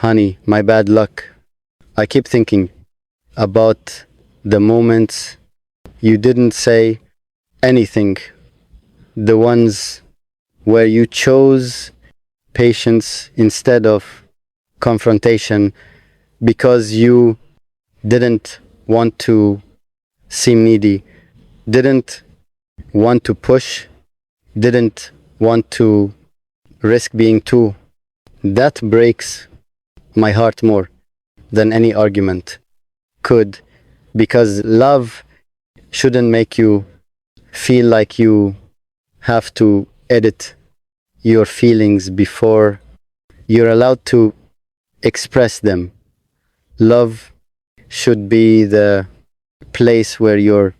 Honey, my bad luck. I keep thinking about the moments you didn't say anything, the ones where you chose patience instead of confrontation because you didn't want to seem needy, didn't want to push, didn't want to risk being too. That breaks my heart more than any argument could, because love shouldn't make you feel like you have to edit your feelings before you're allowed to express them. Love should be the place where your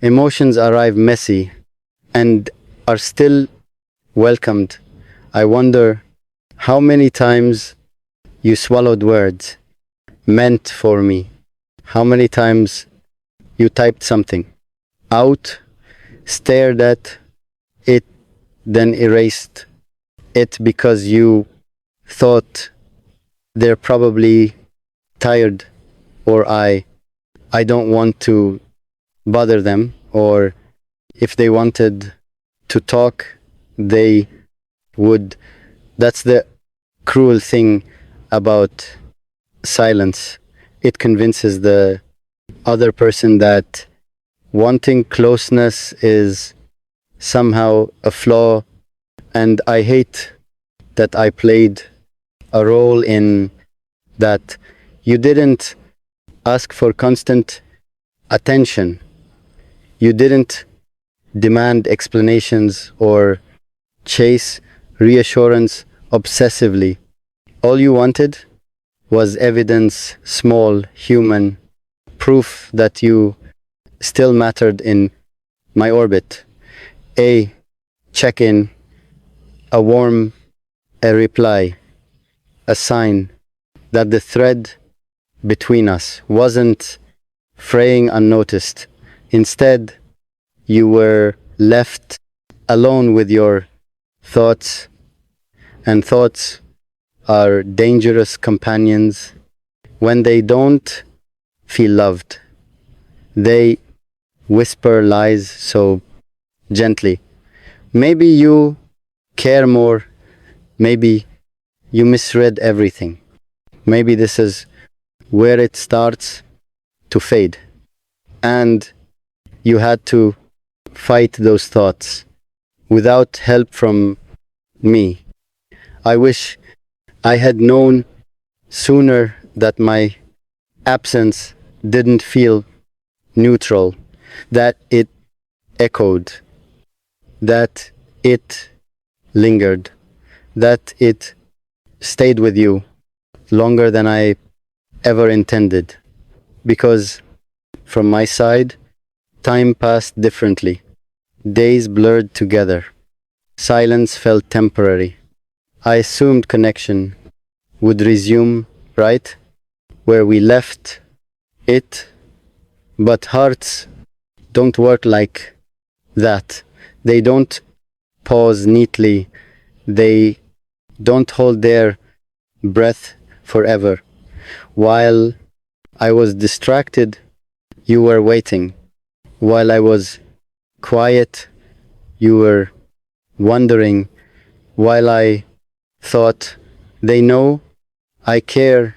emotions arrive messy and are still welcomed. I wonder how many times you swallowed words meant for me. How many times you typed something out, stared at it, then erased it because you thought they're probably tired, or I don't want to bother them, or if they wanted to talk, they would. That's the cruel thing about silence. It convinces the other person that wanting closeness is somehow a flaw, and I hate that I played a role in that. You didn't ask for constant attention. You didn't demand explanations or chase reassurance obsessively. All you wanted was evidence, small, human, proof that you still mattered in my orbit. A check-in, a reply, a sign that the thread between us wasn't fraying unnoticed. Instead, you were left alone with your thoughts, and thoughts are dangerous companions. When they don't feel loved, they whisper lies so gently. Maybe you care more. Maybe you misread everything. Maybe this is where it starts to fade. And you had to fight those thoughts without help from me. I wish I had known sooner that my absence didn't feel neutral, that it echoed, that it lingered, that it stayed with you longer than I ever intended. Because from my side, time passed differently. Days blurred together. Silence felt temporary. I assumed connection would resume right where we left it, but hearts don't work like that. They don't pause neatly. They don't hold their breath forever. While I was distracted, you were waiting. While I was quiet, you were wondering. While I thought, they know I care,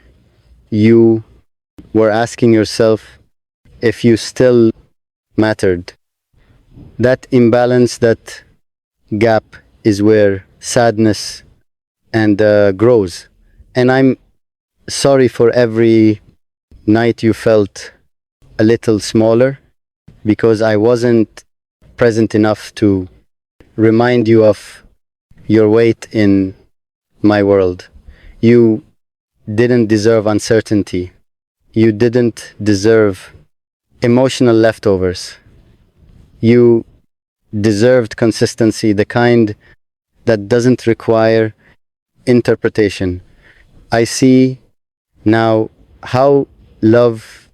you were asking yourself if you still mattered. That imbalance, that gap is where sadness and grows. And I'm sorry for every night you felt a little smaller, because I wasn't present enough to remind you of your weight in my world. You didn't deserve uncertainty. You didn't deserve emotional leftovers. You deserved consistency, the kind that doesn't require interpretation. I see now how love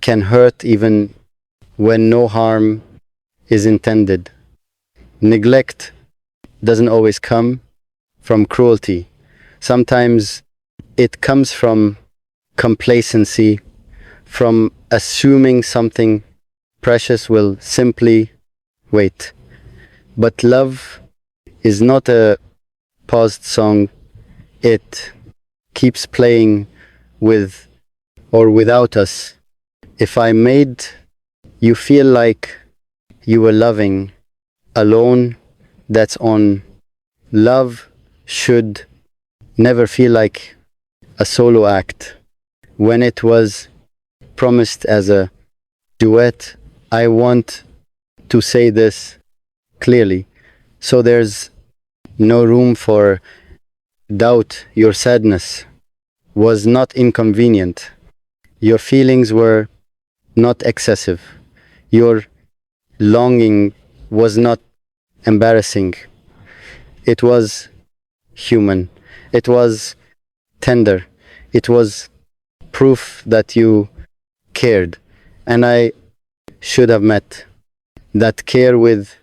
can hurt even when no harm is intended. Neglect doesn't always come from cruelty. Sometimes it comes from complacency, from assuming something precious will simply wait. But love is not a paused song. It keeps playing with or without us. If I made you feel like you were loving alone, that's on. Love should never feel like a solo act. When it was promised as a duet, I want to say this clearly. So there's no room for doubt. Your sadness was not inconvenient. Your feelings were not excessive. Your longing was not embarrassing. It was human. It was tender. It was proof that you cared. And I should have met that care with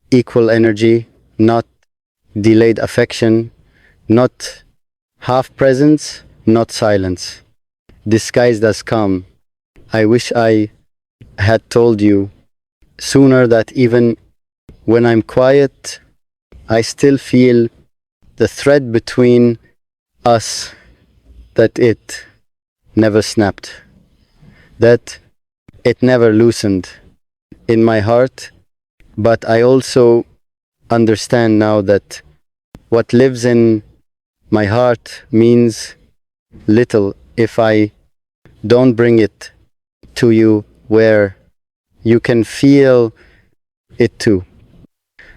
equal energy, not delayed affection, not half presence, not silence, disguised as calm. I wish I had told you sooner that even when I'm quiet, I still feel the thread between us, that it never snapped, that it never loosened in my heart. But I also understand now that what lives in my heart means little if I don't bring it to you where you can feel it too.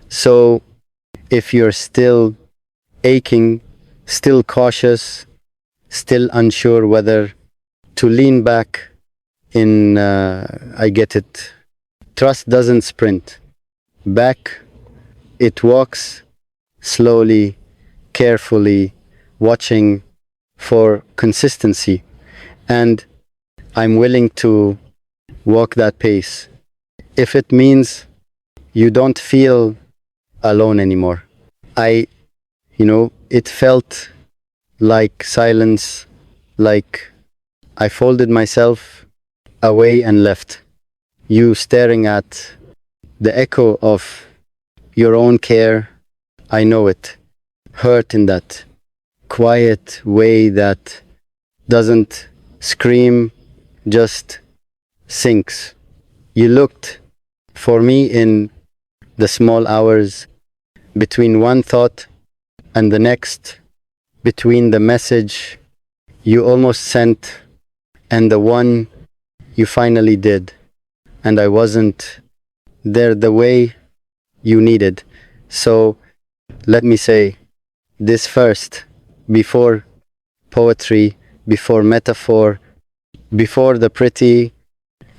So if you're still aching, still cautious, still unsure whether to lean back in, I get it. Trust doesn't sprint. Back, it walks slowly, carefully, watching for consistency. And I'm willing to walk that pace if it means you don't feel alone anymore. It felt like silence, like I folded myself away and left you staring at the echo of your own care. I know it hurt in that quiet way that doesn't scream, just sinks. You looked for me in the small hours between one thought and the next, between the message you almost sent and the one you finally did. And I wasn't there the way you needed. So let me say this first, before poetry, before metaphor, before the pretty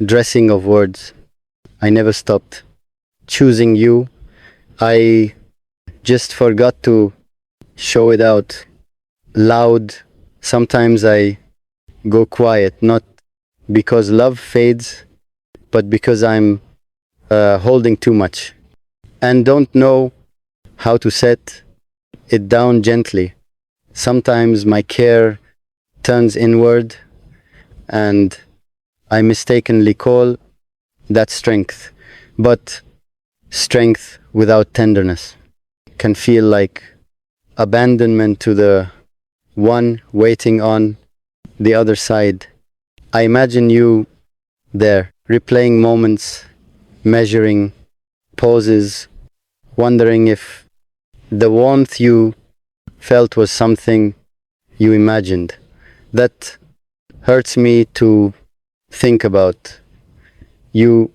dressing of words. I never stopped choosing you. I just forgot to show it out loud. Sometimes I go quiet, not because love fades, but because I'm holding too much and don't know how to set it down gently. Sometimes my care turns inward and I mistakenly call that strength. But strength without tenderness can feel like abandonment to the one waiting on the other side. I imagine you there, replaying moments, measuring pauses, wondering if the warmth you felt was something you imagined. That hurts me to think about. You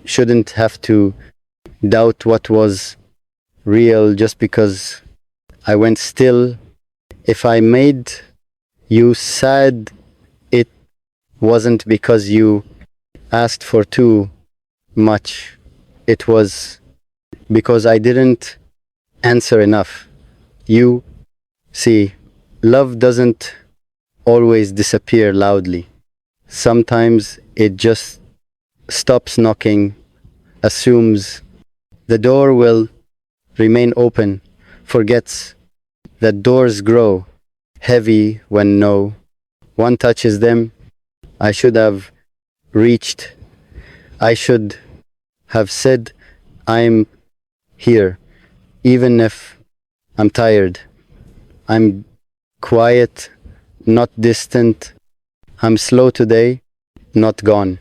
shouldn't have to doubt what was real just because I went still. If I made you sad, it wasn't because you asked for too much. It was because I didn't answer enough. You see, love doesn't always disappear loudly. Sometimes it just stops knocking, assumes the door will remain open, forgets that doors grow heavy when no one touches them. I should have reached. I should have said, I'm here, even if I'm tired. I'm quiet, not distant. I'm slow today, not gone.